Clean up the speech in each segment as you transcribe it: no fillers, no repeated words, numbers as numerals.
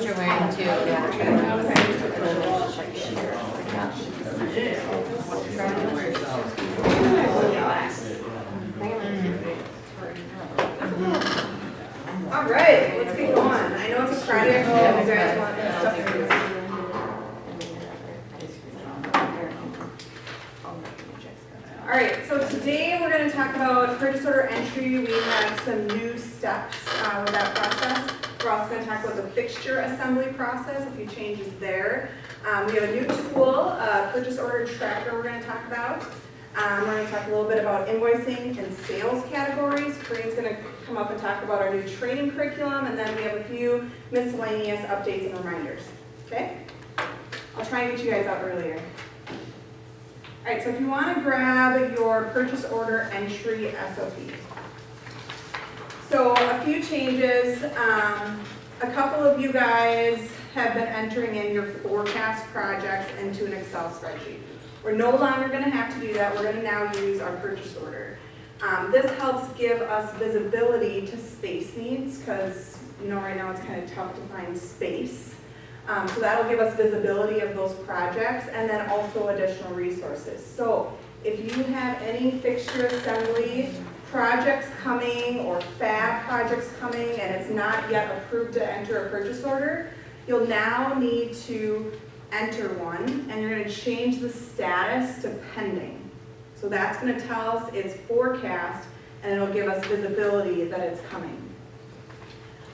you're wearing too, yeah. All right, let's get going. I know it's a Friday, I know you guys want stuff to do. All right, so today we're going to talk about purchase order entry. We have some new steps with that process. We're also going to talk about the fixture assembly process, a few changes there. We have a new tool, purchase order tracker we're going to talk about. We're going to talk a little bit about invoicing and sales categories. Corinne's going to come up and talk about our new training curriculum, and then we have a few miscellaneous updates and reminders. Okay? I'll try and get you guys up earlier. All right, so if you want to grab your purchase order entry SOP. So a few changes. A couple of you guys have been entering in your forecast projects into an Excel spreadsheet. We're no longer going to have to do that. We're going to now use our purchase order. This helps give us visibility to space needs because, you know, right now it's kind of tough to find space. So that'll give us visibility of those projects and then also additional resources. So if you have any fixture assembly projects coming or fab projects coming and it's not yet approved to enter a purchase order, you'll now need to enter one and you're going to change the status to pending. So that's going to tell us it's forecast and it'll give us visibility that it's coming.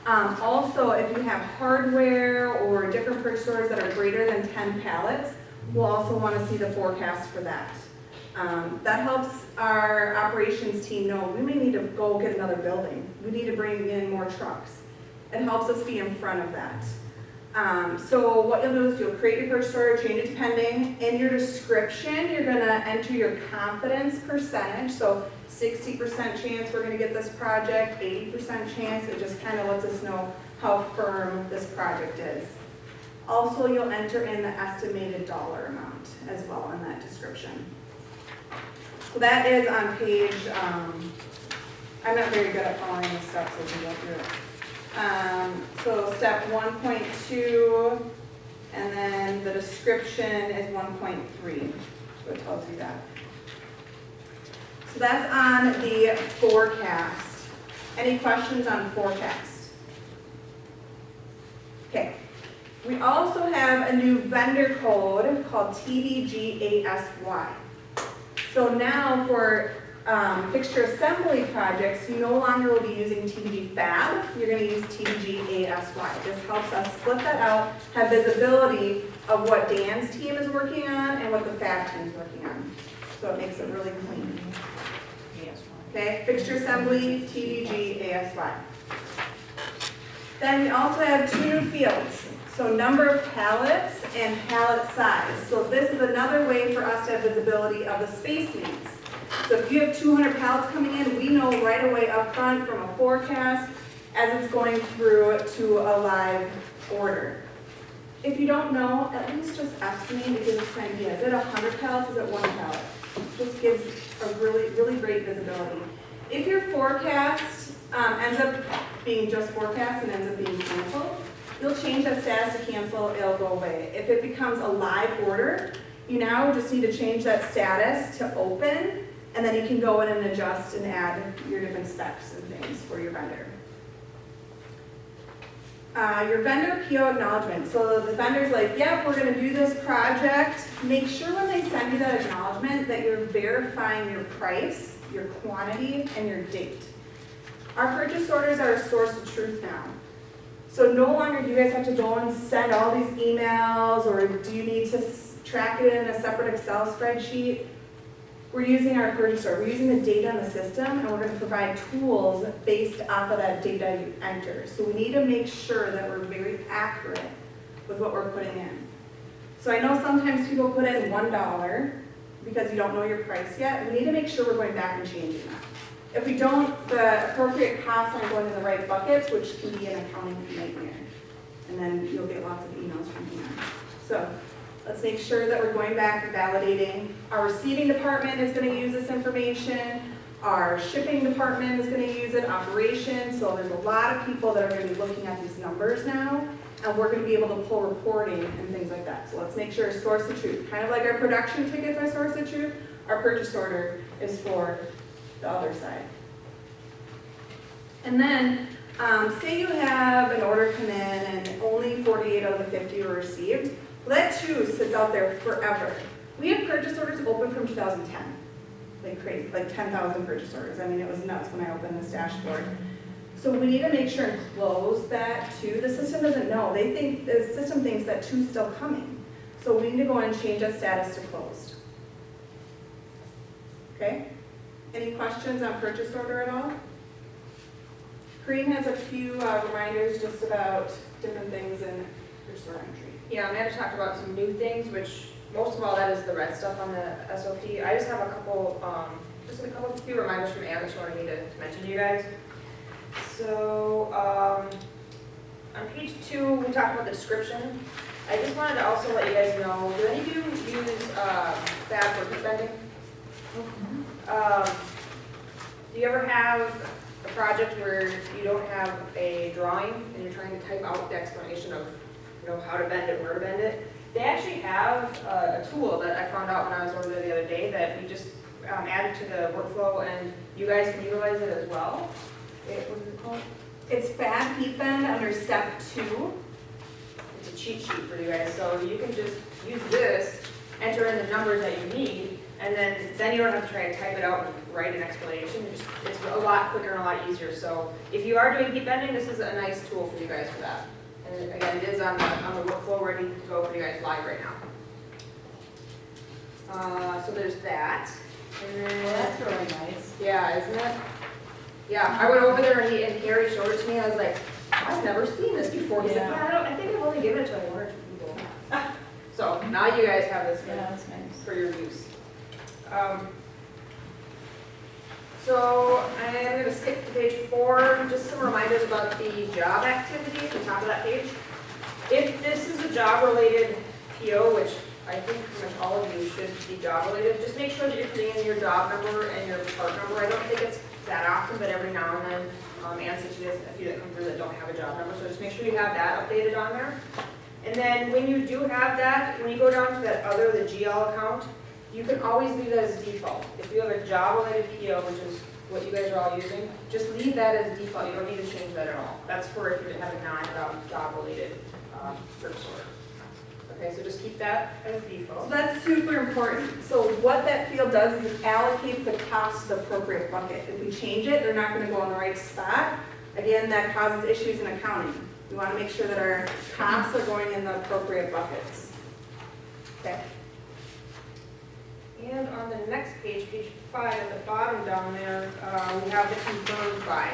Also, if you have hardware or different purchase orders that are greater than 10 pallets, we'll also want to see the forecast for that. That helps our operations team know we may need to go get another building. We need to bring in more trucks. It helps us be in front of that. So what you'll do is you'll create your purchase order, change it to pending. In your description, you're going to enter your confidence percentage. So 60% chance we're going to get this project, 80% chance. It just kind of lets us know how firm this project is. Also, you'll enter in the estimated dollar amount as well in that description. So that is on page, I'm not very good at following the steps as we go through it. So step 1.2, and then the description is 1.3, so it tells you that. So that's on the forecast. Any questions on forecast? Okay. We also have a new vendor code called TDGASY. So now for fixture assembly projects, you no longer will be using TDG Fab, you're going to use TDG ASY. This helps us split that out, have visibility of what Dan's team is working on and what the Fab team is working on. So it makes it really clean. Okay, fixture assembly, TDG ASY. Then we also have two new fields. So number of pallets and pallet size. So this is another way for us to have visibility of the space needs. So if you have 200 pallets coming in, we know right away up front from a forecast as it's going through to a live order. If you don't know, at least just estimate to give us an idea. Is it 100 pallets? Is it 1 pallet? Just gives a really great visibility. If your forecast ends up being just forecast and ends up being canceled, you'll change that status to cancel, it'll go away. If it becomes a live order, you now just need to change that status to open, and then you can go in and adjust and add your different specs and things for your vendor. Your vendor PO acknowledgement. So the vendor's like, yep, we're going to do this project. Make sure when they send you that acknowledgement that you're verifying your price, your quantity, and your date. Our purchase orders are a source of truth now. So no longer do you guys have to go and send all these emails, or do you need to track it in a separate Excel spreadsheet? We're using our purchase order. We're using the data in the system, and we're going to provide tools based off of that data you enter. So we need to make sure that we're very accurate with what we're putting in. So I know sometimes people put in $1 because you don't know your price yet. We need to make sure we're going back and changing that. If we don't, the appropriate costs aren't going in the right buckets, which can be an accounting nightmare. And then you'll get lots of emails from here. So let's make sure that we're going back and validating. Our receiving department is going to use this information. Our shipping department is going to use it, operations. So there's a lot of people that are going to be looking at these numbers now. and we're gonna be able to pull reporting and things like that. So let's make sure source of truth, kind of like our production tickets are source of truth, our purchase order is for the other side. And then, say you have an order come in and only 48 out of the 50 were received, well, that too sits out there forever. We have purchase orders open from 2010, like crazy, like 10,000 purchase orders. I mean, it was nuts when I opened this dashboard. So we need to make sure and close that too. The system doesn't know. The system thinks that two's still coming. So we need to go and change that status to closed. Okay? Any questions on purchase order at all? Corinne has a few reminders just about different things in purchase order entry. Yeah, Amanda talked about some new things, which most of all that is the red stuff on the SOP. I just have a couple, few reminders from Amanda she wanted me to mention to you guys. So, on page 2, we talked about the description. I just wanted to also let you guys know, do any of you use FAB for heat bending? Do you ever have a project where you don't have a drawing and you're trying to type out the explanation of how to bend it, where to bend it? They actually have a tool that I found out when I was over there the other day that we just added to the workflow, and you guys can utilize it as well. What is it called? It's FAB Heat Bend under step 2. It's a cheat sheet for you guys, so you can just use this, enter in the numbers that you need, and then you don't have to try to type it out and write an explanation. It's a lot quicker and a lot easier. So if you are doing heat bending, this is a nice tool for you guys for that. And again, it is on the workflow ready to go for you guys live right now. So there's that. And then, Well, that's really nice. yeah, isn't it? Yeah, I went over there and Carrie showed it to me. I was like, I've never seen this before. He's like, yeah, I think I've only given it to like 1 or 2 people. So now you guys have this Yeah, that's nice. for your use. So I'm going to skip to page 4, just some reminders about the job activity at the top of that page. If this is a job-related PO, which I think pretty much all of you should be job-related, just make sure that you're putting in your job number and your part number. I don't think it's that often, but every now and then, Ann said she has a few that come through that don't have a job number, so just make sure you have that updated on there. And then when you do have that, when you go down to that other, the GL account, you can always leave that as default. If you have a job-related PO, which is what you guys are all using, just leave that as default. You don't need to change that at all. That's for if you have a non-job-related purchase order. Okay, so just keep that as So default. that's super important. So what that field does is it allocates the cost to the appropriate bucket. If we change it, they're not going to go in the right spot. Again, that causes issues in accounting. We want to make sure that our costs are going in the appropriate buckets. Okay. And on the next page, page 5, at the bottom down there, we have the confirmed by.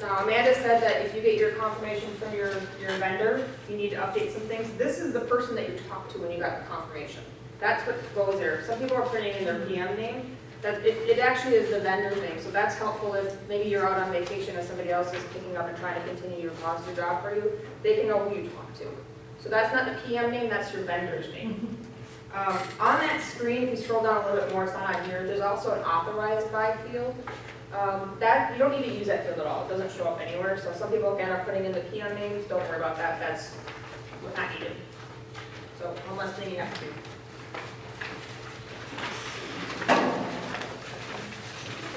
Now, Amanda said that if you get your confirmation from your vendor, you need to update some things. This is the person that you talked to when you got the confirmation. That's what goes there. Some people are putting in their PM name. It actually is the vendor's name, so that's helpful if maybe you're out on vacation and somebody else is picking up and trying to continue your positive job for you. They can know who you talked to. So that's not the PM name, that's your vendor's name. On that screen, if you scroll down a little bit more, it's not on here, there's also an authorized by field. That you don't need to use that field at all. It doesn't show up anywhere. So some people again are putting in the PM names. Don't worry about that. That's not needed. So one less thing you have to do.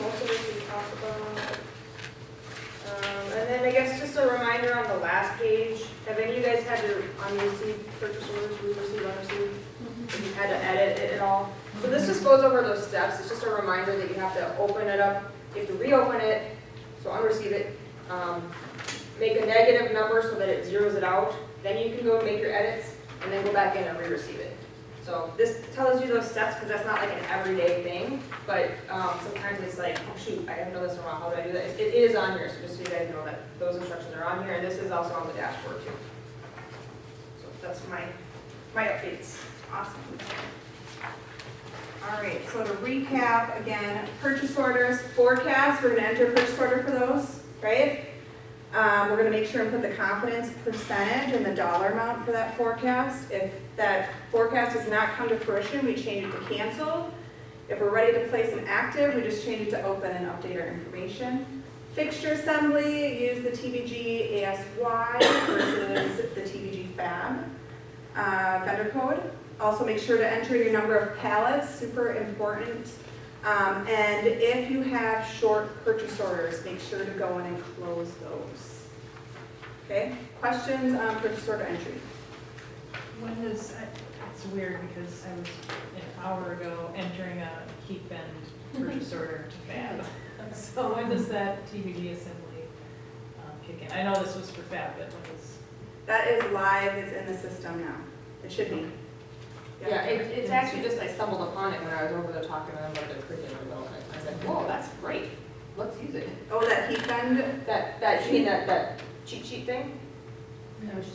Most of this we talked about. And then I guess just a reminder on the last page. Have any of you guys had your unreceived purchase orders, received, unreceived? If you had to edit it at all. So this just goes over those steps. It's just a reminder that you have to open it up. You have to reopen it, so unreceive it, make a negative number so that it zeroes it out. Then you can go make your edits and then go back in and re-receive it. So this tells you those steps because that's not like an everyday thing, but sometimes it's like, oh shoot, I haven't done this in a while, how do I do that? It is on here, so just so you guys know that those instructions are on here, and this is also on the dashboard too. So that's my updates. Awesome. All right, so to recap, again, purchase orders, forecast, we're gonna enter a purchase order for those, right? We're gonna make sure and put the confidence percentage and the dollar amount for that forecast. If that forecast does not come to fruition, we change it to cancel. If we're ready to place an active, we just change it to open and update our information. Fixture assembly, use the TBG ASY versus the TBG fab. Vendor code, also make sure to enter your number of pallets, super important. And if you have short purchase orders, make sure to go in and close those. Okay, questions on purchase order entry? When does, it's weird because I was an hour ago entering a keep and purchase order to Fab. So when does that TBD assembly kick in? I know this was for Fab, but when is? That is live, it's in the system now. It should be. Yeah, it's actually just, I stumbled upon it when I was over there talking to them about the curriculum development. I was like, whoa, that's great, let's use it. Oh, that heat bend? You mean that cheat sheet thing?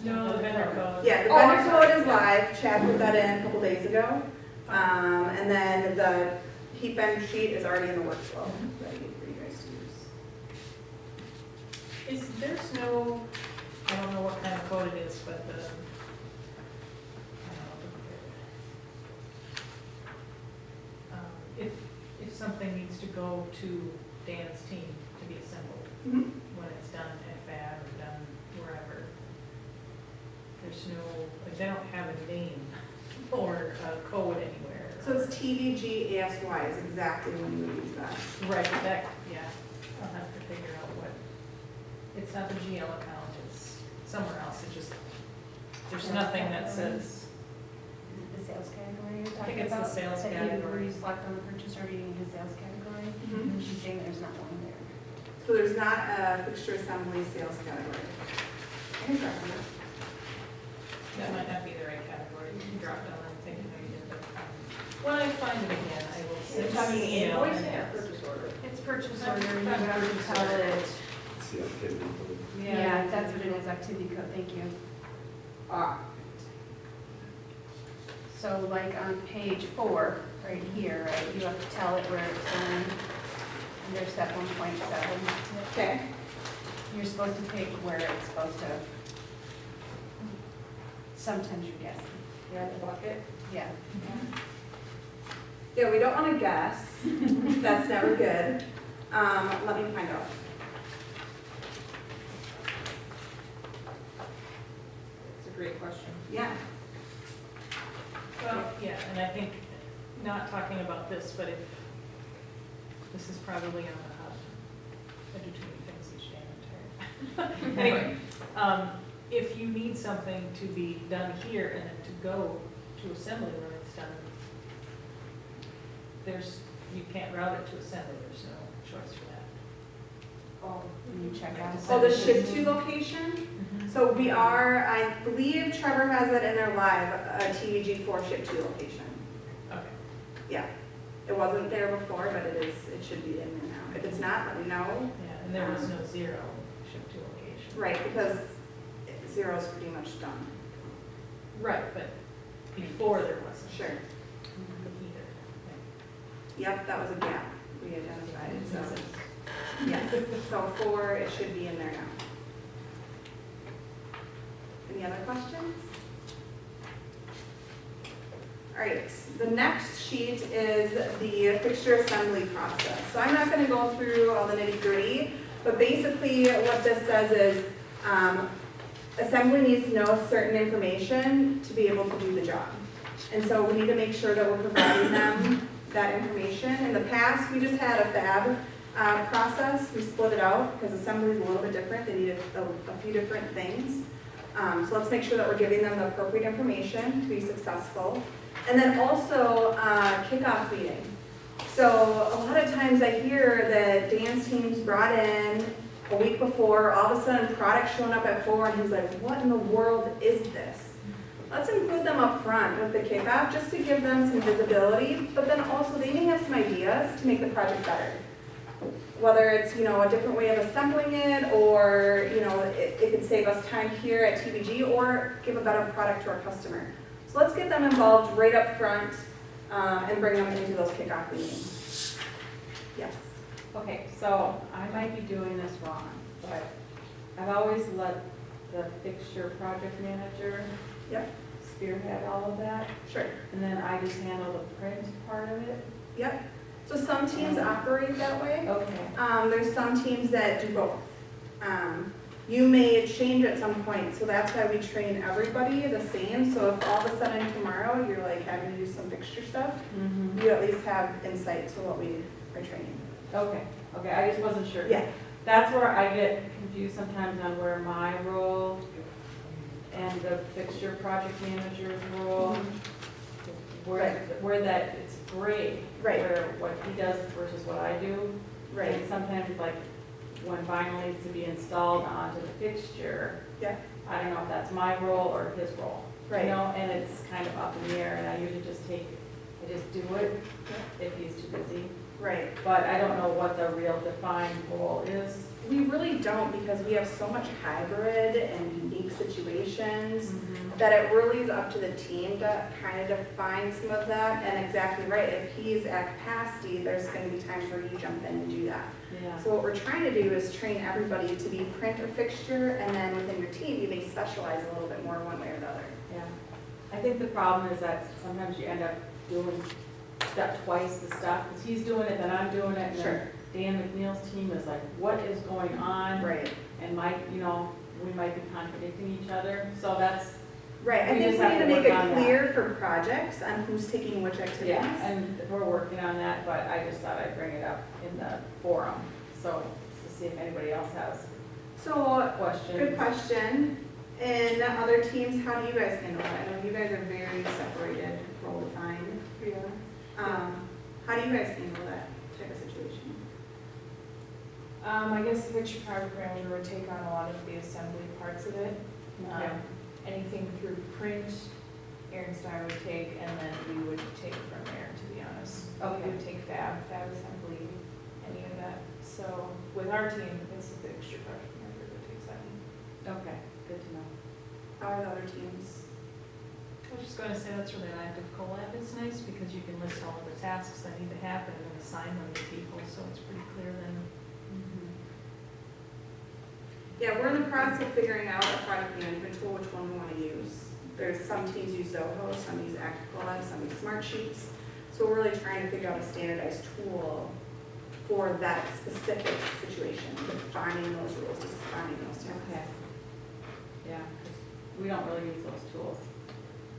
No, the vendor code. Yeah, the Oh, I'm vendor sorry. code is live. Chad put that in a couple days ago. And then the heat bend sheet is already in the workflow, ready for you guys to use. There's no, I don't know what kind of code it is, but the, I don't know, if something needs to go to Dan's team to be assembled, Mhm. when it's done at Fab or done wherever, there's no, like, they don't have a name or a code anywhere. So it's TVG ASY is exactly when you would use that. Right, that, yeah, I'll have to figure out what, it's not the GL account, it's somewhere else, it just, there's nothing that says, The sales category you're I think talking it's the about? sales That category. you select on the purchase order, you need the sales category? Mhm. She's saying there's not one there. So there's not a fixture assembly sales category. I think that's it. that might not be the right category, you can drop down and think maybe it, but, when I find it again, I will send you an email. Invoice and or ask. purchase order? It's purchase order, you have to tell it. It's the activity code. Yeah, that's what it is, activity code, thank you. Ah, So like on page 4, right here, right, you have to tell it where it's going. Under step 1.7, Okay. you're supposed to pick where it's supposed to. Sometimes you're guessing. yeah, the bucket. Yeah. Yeah, we don't want to guess. That's never good. Let me find out. It's a great question. Yeah. Well, yeah, and I think, not talking about this, but if, this is probably on the hub, I do too many things each day, I'm tired. Anyway, if you need something to be done here and then to go to assembly when it's done, you can't route it to assembly, there's no choice for that. Oh, And you check out. Oh, the ship to location? So we are, I believe Trevor has it in their live, a TVG4 ship to location. Okay. Yeah. It wasn't there before, but it should be in there now. If it's not, let me know. Yeah, and there was no zero ship to location. Right, because zero's pretty much done. Right, but before there wasn't. Sure. Either. Yep, that was a gap we identified, so, yes. So 4, it should be in there now. Any other questions? All right, the next sheet is the fixture assembly process. So I'm not going to go through all the nitty-gritty, but basically what this says is assembly needs to know certain information to be able to do the job. And so we need to make sure that we're providing them that information. In the past, we just had a fab process. We split it out because assembly is a little bit different. They needed a few different things. So let's make sure that we're giving them the appropriate information to be successful. And then also kickoff meeting. So a lot of times I hear that Dan's team's brought in a week before, all of a sudden product showing up at 4, and he's like, what in the world is this? Let's include them up front with the kickoff just to give them some visibility, but then also they may have some ideas to make the project better. Whether it's, a different way of assembling it, or, it could save us time here at TBG, or give a better product to our customer. So let's get them involved right up front and bring them into those kickoff meetings. Yes. Okay, so I might be doing this wrong, but I've always let the fixture project manager Yep. spearhead all of that, Sure. and then I just handle the print part of it. Yep. So some teams operate that way. Okay. There's some teams that do both. You may change at some point, so that's why we train everybody the same. So if all of a sudden tomorrow you're like having to do some fixture stuff, Mhm. you at least have insight to what we are training. Okay, okay, I just wasn't sure. Yeah, That's where I get confused sometimes on where my role and the fixture project manager's role, where that, it's gray. Right. Where what he does versus what I do. right, And sometimes like when vinyl needs to be installed onto the fixture, yeah, I don't know if that's my role or his role. Right. You know, and it's kind of up in the air, and I usually just do it if he's too busy. right. But I don't know what the real defined role is. We really don't because we have so much hybrid and unique situations that it really is up to the team to kind of define some of that. And exactly right, if he's at capacity, there's going to be times where you jump in and do that. Yeah. So what we're trying to do is train everybody to be print or fixture, and then within your team, you may specialize a little bit more one way or the other. Yeah. I think the problem is that sometimes you end up doing twice the stuff, because he's doing it, then I'm doing it, and then Dan McNeil's team is like, what is going on? Right. And Mike, you know, we might be contradicting each other, so that's, Right, I We think just we have need to to make work it on that. clear for projects on who's taking which activities. yeah, and we're working on that, but I just thought I'd bring it up in the forum, so to see if anybody else has So, questions. good question. In other teams, how do you guys handle it? I know you guys are very separated, role defined. Yeah. How do you guys handle that type of situation? I guess the fixture project manager would take on a lot of the assembly parts of it. Okay. Anything through print, Aaron Stein would take, and then we would take it from there, to be honest. Okay. We would take fab assembly, any of that. So with our team, it's the fixture project manager that takes that. Okay, good to know. How are the other teams? I was just going to say that's where that active collab is nice because you can list all of the tasks that need to happen and then assign them to people, so it's pretty clear then. Yeah, we're in the process of figuring out a project management tool, which one we want to use. There's some teams use Zoho, some use Active Collab, some use Smartsheets. So we're really trying to figure out a standardized tool for that specific situation, defining those rules, defining those tasks. Okay. Yeah, 'cause we don't really use those tools.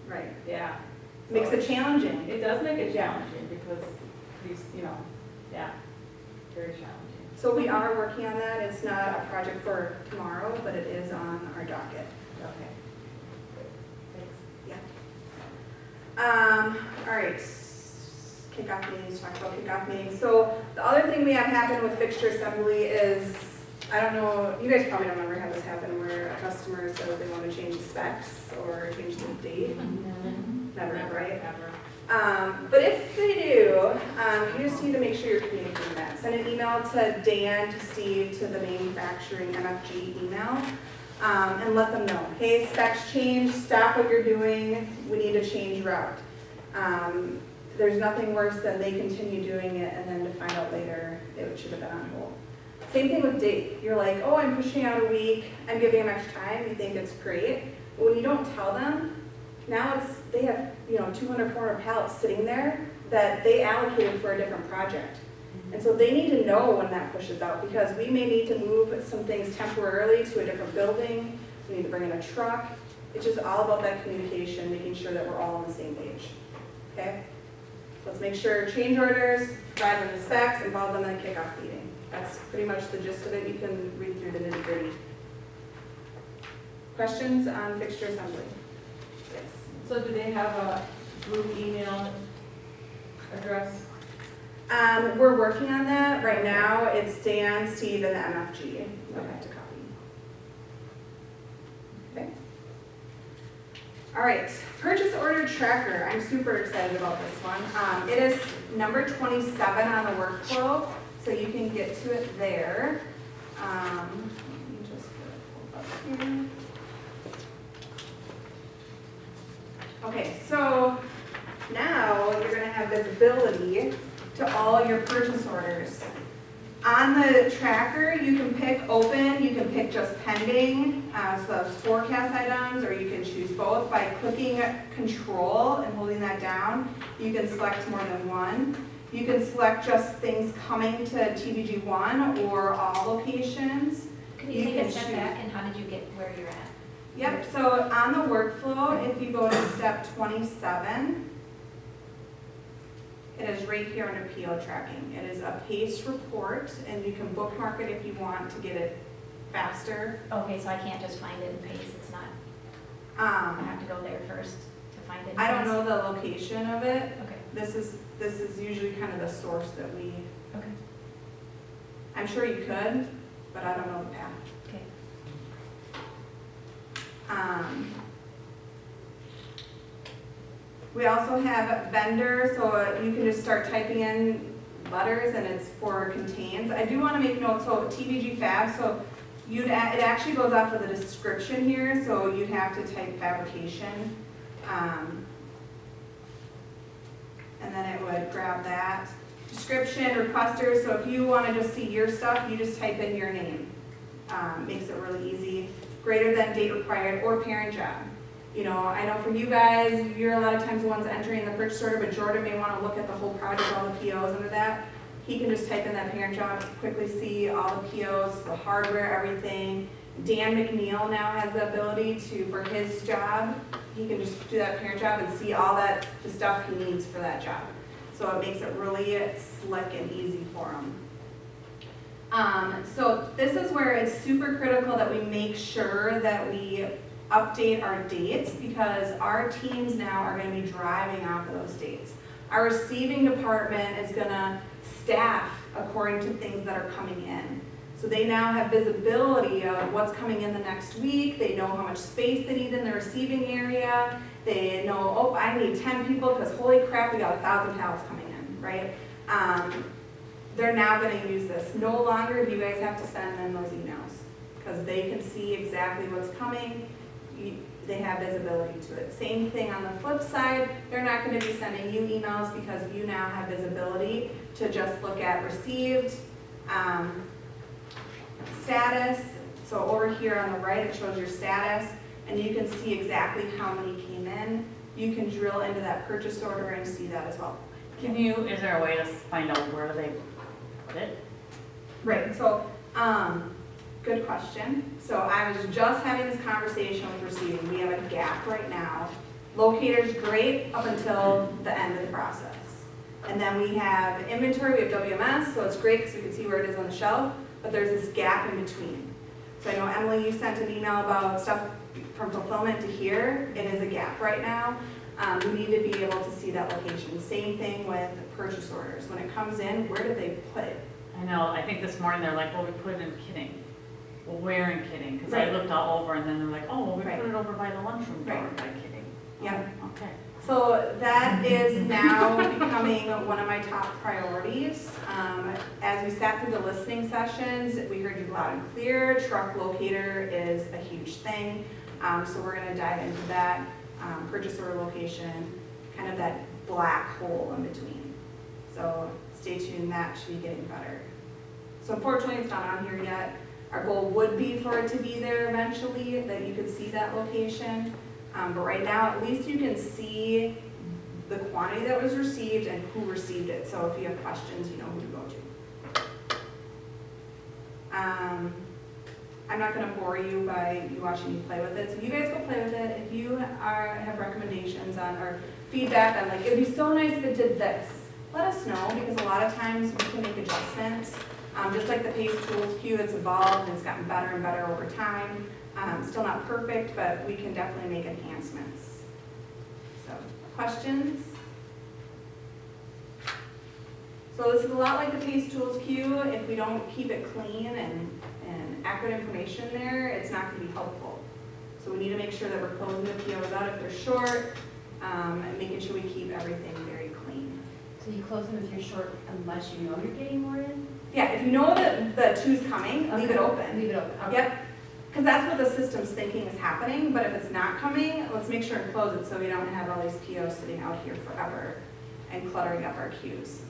Right. Yeah. Makes So it challenging. It does make it challenging because these, you know, yeah, very challenging. So we are working on that. It's not a project for tomorrow, but it is on our docket. Okay. Thanks. All right, kickoff meetings, talk about kickoff meetings. So the other thing we have happen with fixture assembly is, I don't know, you guys probably don't ever have this happen where a customer says they want to change the specs or change the date. Never, right? Ever. But if they do, you just need to make sure you're communicating that. Send an email to Dan, to Steve, to the manufacturing MFG email, and let them know, hey, specs change, stop what you're doing, we need to change route. There's nothing worse than they continue doing it and then to find out later it should have been on hold. Same thing with date. You're like, oh, I'm pushing out a week, I'm giving them extra time, you think it's great. But when you don't tell them, now they have, 200, 400 pallets sitting there that they allocated for a different project. And so they need to know when that pushes out because we may need to move some things temporarily to a different building. We need to bring in a truck. It's just all about that communication, making sure that we're all on the same page. Okay? Let's make sure change orders, rather than the specs, involve them in a kickoff meeting. That's pretty much the gist of it. You can read through the nitty-gritty. Questions on fixture assembly? Yes. So do they have a group email address? We're working on that. Right now, it's Dan, Steve, and the MFG. We'll have to copy. Okay. All right, purchase order tracker. I'm super excited about this one. It is number 27 on the workflow, so you can get to it there. Let me just get it pulled up here. Okay, so now you're going to have visibility to all your purchase orders. On the tracker, you can pick open, you can pick just pending, so that's forecast items, or you can choose both by clicking control and holding that down. You can select more than one. You can select just things coming to TBG1 or all locations. Can You you take can a step choose. back and how did you get where you're at? Yep, so on the workflow, if you go to step 27, it is right here under PO tracking. It is a PACE report, and you can bookmark it if you want to get it faster. Okay, so I can't just find it in Pace, it's not, I have to go there first to find it in I don't Pace? know the location of it. Okay, This is usually kind of the source that we, okay, I'm sure you could, but I don't know the path. okay. We also have vendor, so you can just start typing in letters and it's for contains. I do want to make note, so TBG Fab, so it actually goes off of the description here, so you'd have to type fabrication. And then it would grab that. Description, requester, so if you want to just see your stuff, you just type in your name. Makes it really easy. Greater than date required or parent job. You know, I know for you guys, you're a lot of times the ones entering the purchase order, but Jordan may want to look at the whole project, all the POs under that. He can just type in that parent job, quickly see all the POs, the hardware, everything. Dan McNeil now has the ability to, for his job, he can just do that parent job and see all that, the stuff he needs for that job. So it makes it really slick and easy for him. So this is where it's super critical that we make sure that we update our dates, because our teams now are going to be driving off of those dates. Our receiving department is going to staff according to things that are coming in. So they now have visibility of what's coming in the next week. They know how much space they need in the receiving area. They know, oh, I need 10 people because holy crap, we got 1,000 pallets coming in, right? They're now going to use this. No longer do you guys have to send them those emails, because they can see exactly what's coming. They have visibility to it. Same thing on the flip side, they're not going to be sending you emails because you now have visibility to just look at received, status. So over here on the right, it shows your status, and you can see exactly how many came in. You can drill into that purchase order and see that as well. Is there a way to find out where they put it? Right, so, good question. So I was just having this conversation with receiving. We have a gap right now. Locator's great up until the end of the process. And then we have inventory, we have WMS, so it's great because we can see where it is on the shelf, but there's this gap in between. So I know, Emily, you sent an email about stuff from fulfillment to here. It is a gap right now. We need to be able to see that location. Same thing with purchase orders. When it comes in, where did they put it? I know, I think this morning they're like, well, we put it in Kidding. Well, where in Kidding? Because I Right. looked all over and then they're like, oh, well, we Right. put it over by the lunchroom door Right. by Kidding. Yep. Oh, okay. So that is now becoming one of my top priorities. As we sat through the listening sessions, we heard you loud and clear. Truck locator is a huge thing. So we're gonna dive into that. Purchase order location, kind of that black hole in between. So stay tuned, that should be getting better. So unfortunately, it's not on here yet. Our goal would be for it to be there eventually, that you could see that location. But right now, at least you can see the quantity that was received and who received it. So if you have questions, you know who to go to. I'm not gonna bore you by you watching me play with it. So you guys go play with it. If you have recommendations on, or feedback on, like, it'd be so nice if it did this, let us know, because a lot of times we can make adjustments. Just like the PACE tools queue, it's evolved and it's gotten better and better over time. Still not perfect, but we can definitely make enhancements. So, questions? So this is a lot like the PACE tools queue. If we don't keep it clean and accurate information there, it's not going to be helpful. So we need to make sure that we're closing the POs out if they're short, and making sure we keep everything very clean. So you close them if you're short unless you know you're getting more in? Yeah, if you know that the two's coming, leave it open. Leave it open, okay. Yep, because that's what the system's thinking is happening, but if it's not coming, let's make sure and close it so we don't have all these POs sitting out here forever and cluttering up our queues.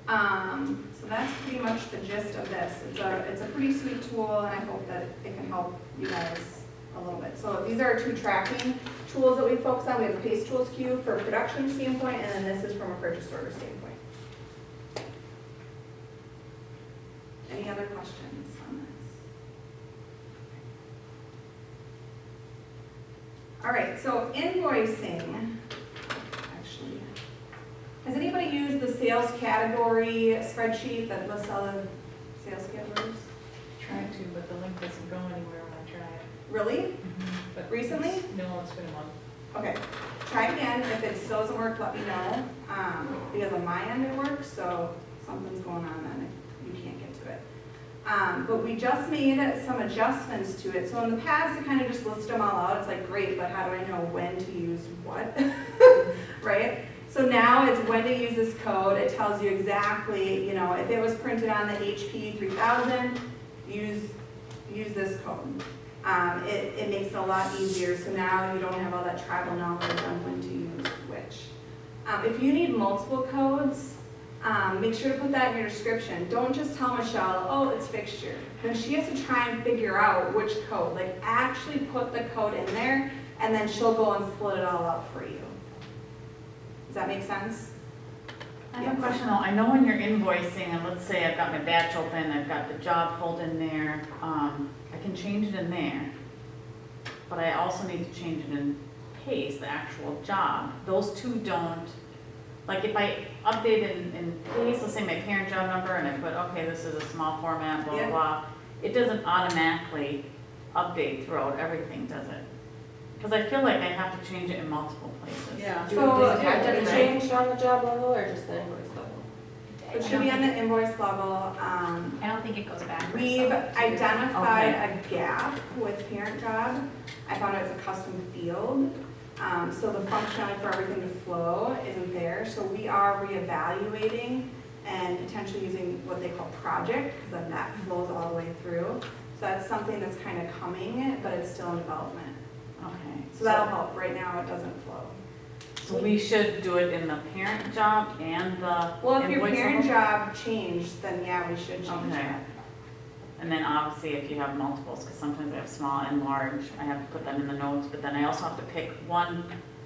So that's pretty much the gist of this. It's a pretty sweet tool, and I hope that it can help you guys a little bit. So these are our two tracking tools that we focus on. We have a PACE tools queue for a production standpoint, and then this is from a purchase order standpoint. Any other questions on All right, so invoicing, actually, has anybody used the sales category spreadsheet that lists all the sales categories? Tried to, but the link doesn't go anywhere when I try it. Really? But Recently? No, it's been a month. Okay, try again. If it still doesn't work, let me know. Because on my end it works, so something's going on then if you can't get to it. But we just made some adjustments to it. So in the past, it kind of just listed them all out. It's like, great, but how do I know when to use what? Right? So now it's when to use this code. It tells you exactly, you know, if it was printed on the HP 3000, use this code. It makes it a lot easier, so now you don't have all that tribal knowledge on when to use which. If you need multiple codes, make sure to put that in your description. Don't just tell Michelle, oh, it's fixture. Then she has to try and figure out which code. Like, actually put the code in there, and then she'll go and split it all out for you. Does that make sense? I have a question though, I know when you're invoicing, and let's say I've got my batch open, I've got the job pulled in there, I can change it in there, but I also need to change it in PACE, the actual job. Those two don't, like if I update in PACE, let's say my parent job number, and I put, okay, this is a small format, blah, blah, Yeah. blah, it doesn't automatically update throughout everything, does it? Because I feel like I have to change it in multiple places. Yeah. So, Does it yeah, have to be right. changed on the job level or just the invoice level? It should be on the invoice level. I don't think it goes backwards. We've though. identified a gap with parent job. I found out it's a custom field. So the functionality for everything to flow isn't there. So we are reevaluating and potentially using what they call project, because then that flows all the way through. So that's something that's kind of coming, but it's still in development. Okay. So that'll help. Right now, it doesn't flow. So we should do it in the parent job and the Well, if your invoice parent level? job changed, then yeah, we should change Okay. that. And then obviously if you have multiples, because sometimes I have small and large, I have to put them in the notes, but then I also have to pick one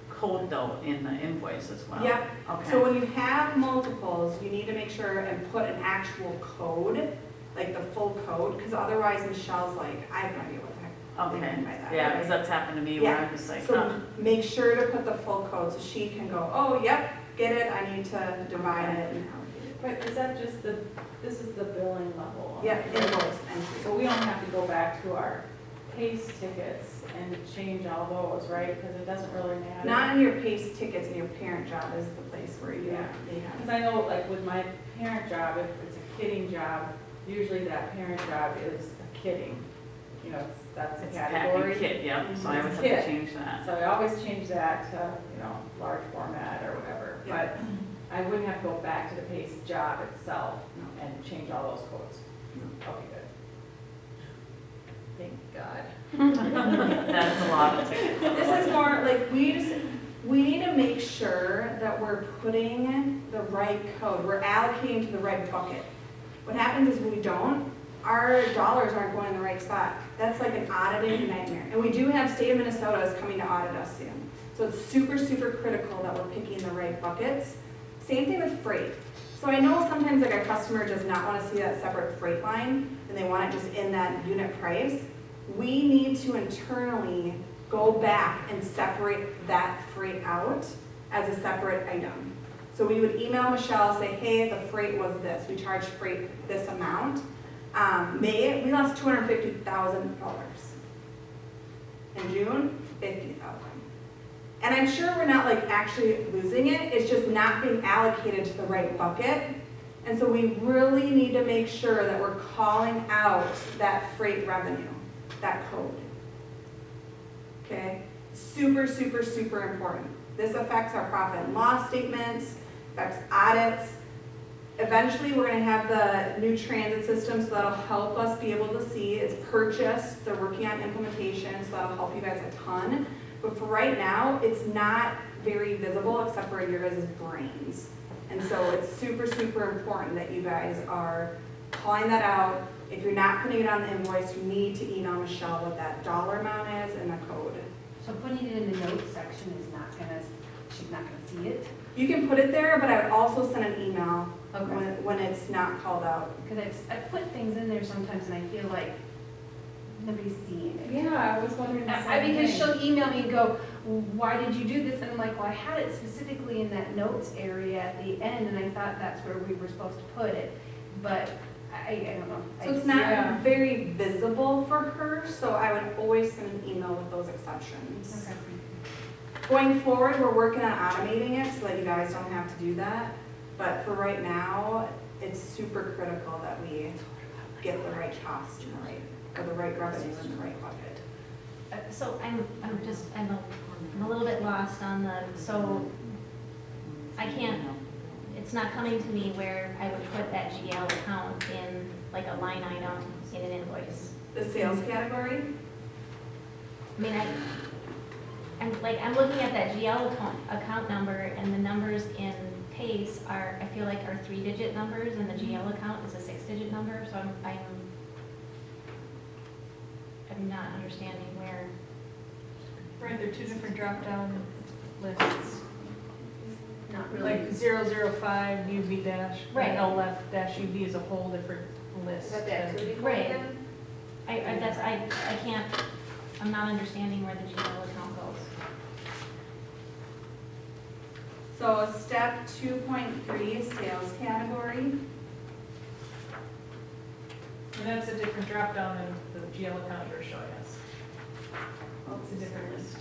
code though in the invoice as well. Yep. Okay. So when you have multiples, you need to make sure and put an actual code, like the full code, because otherwise Michelle's like, I have no idea what the heck they Okay, mean by that. yeah, because that's happened to me where Yeah. I'm just like, So make sure to put the full code so she can go, oh, yep, get it, I need to divide it and allocate it. But is that just this is the billing level? Yeah, invoice entry. So we don't have to go back to our PACE tickets and change all those, right? Because it doesn't really matter. Not in your PACE tickets, and your parent job is the place where you, Yeah. they have. Because I know, like, with my parent job, if it's a kidding job, usually that parent job is a kidding. You know, that's a it's packing category. kit, yep, so I It's always have kit. to change that. So I always change that to, large format or whatever. Yeah. But I wouldn't have to go back to the PACE job itself and change all those codes. Okay, good. Thank God. That's a lot of tickets. This is more like, we need to make sure that we're putting the right code, we're allocating to the right bucket. What happens is we don't, our dollars aren't going in the right spot. That's like an auditing nightmare. And we do have state of Minnesota is coming to audit us soon. So it's super, super critical that we're picking the right buckets. Same thing with freight. So I know sometimes like a customer does not want to see that separate freight line and they want it just in that unit price. We need to internally go back and separate that freight out as a separate item. So we would email Michelle, say, hey, the freight was this. We charged freight this amount. We lost $250,000. In June, $50,000. And I'm sure we're not like actually losing it, it's just not being allocated to the right bucket. And so we really need to make sure that we're calling out that freight revenue, that code. Okay? Super, super, super important. This affects our profit and loss statements, affects audits. Eventually, we're gonna have the new transit system, so that'll help us be able to see it's purchased. They're working on implementation, so that'll help you guys a ton. But for right now, it's not very visible except for your guys' brains. And so it's super, super important that you guys are calling that out. If you're not putting it on the invoice, you need to email Michelle what that dollar amount is and the code. So putting it in the notes section is not gonna, she's not gonna see it? You can put it there, but I would also send an email Okay. when it's not called out. Because I put things in there sometimes and I feel like nobody's seeing it. Yeah, I was wondering the same Because thing. she'll email me and go, why did you do this? And I'm like, well, I had it specifically in that notes area at the end, and I thought that's where we were supposed to put it, but I don't know. So it's Yeah. not very visible for her, so I would always send an email with those exceptions. Okay. Going forward, we're working on automating it so that you guys don't have to do that. But for right now, it's super critical that we get the right cost in the right, or the right revenue in the right bucket. So I'm a little bit lost on so I can't, it's not coming to me where I would put that GL account in like a line item in an invoice. The sales category, I mean, I'm looking at that GL account number, and the numbers in PACE are 3-digit numbers, and the GL account is a 6-digit number, so I'm not understanding where. Right, they're two different drop-down lists. Not really. Like 005 UV dash, Right. and LF dash UV is a whole different list. Is that the activity code Right. again? I can't, I'm not understanding where the GL account goes. so step 2.3, sales category. And that's a different drop-down than the GL account you're showing us. It's a different list.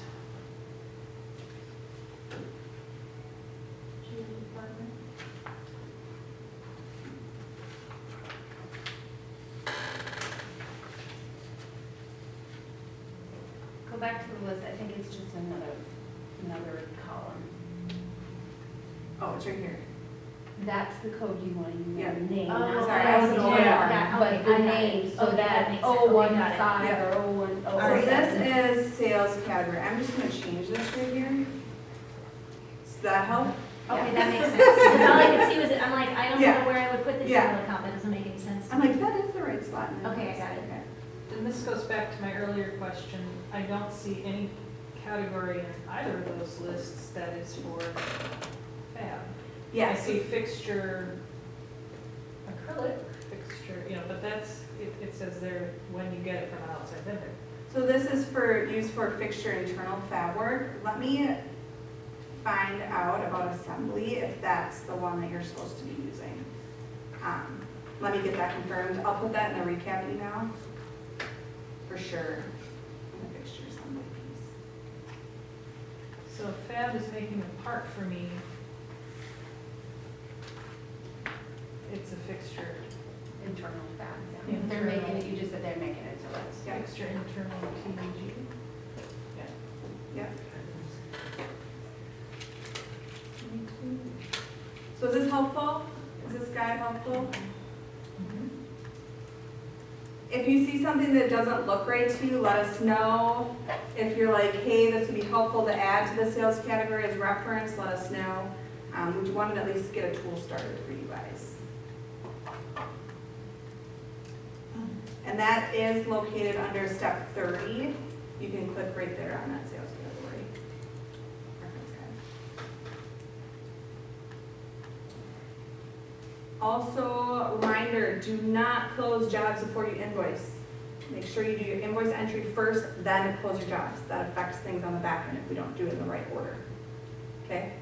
Go back to the list, I think it's just another column. Oh, it's right here. That's the code you want to use, Yeah. the name. Oh, not sorry, the I was ID, looking at that. But Okay, the I got it. name, so Okay, that that makes sense. Okay, got it. 015 or 010. So Alright. this is sales category. I'm just gonna change this right here. Does that help? Okay, that makes sense. Because all I could see was, I'm like, I don't Yeah. know where I would put the Yeah. GL account, that doesn't make any sense. I'm like, that is the right spot. in there. Okay, I got it. And this goes back to my earlier question. I don't see any category in either of those lists that is for fab. I Yes, see fixture, acrylic fixture, but that's, it says there when you get it from an outside vendor. so this is for, used for fixture internal fab work. Let me find out about assembly, if that's the one that you're supposed to be using. Let me get that confirmed. I'll put that in the recap email, for sure, in the fixture assembly piece. So if fab is making a part for me, it's a fixture. Internal fab, Yeah. yeah. They're making it, you just said they're making it, so that's. Yeah. Fixture internal TVG. Yep. So is this helpful? Is this guide helpful? If you see something that doesn't look right to you, let us know. If you're like, hey, this would be helpful to add to the sales category as reference, let us know. We wanted to at least get a tool started for you guys. And that is located under step 30. You can click right there on that sales category. Reference guide. Also, reminder, do not close jobs before you invoice. Make sure you do your invoice entry first, then close your jobs. That affects things on the back end if we don't do it in the right order. Okay?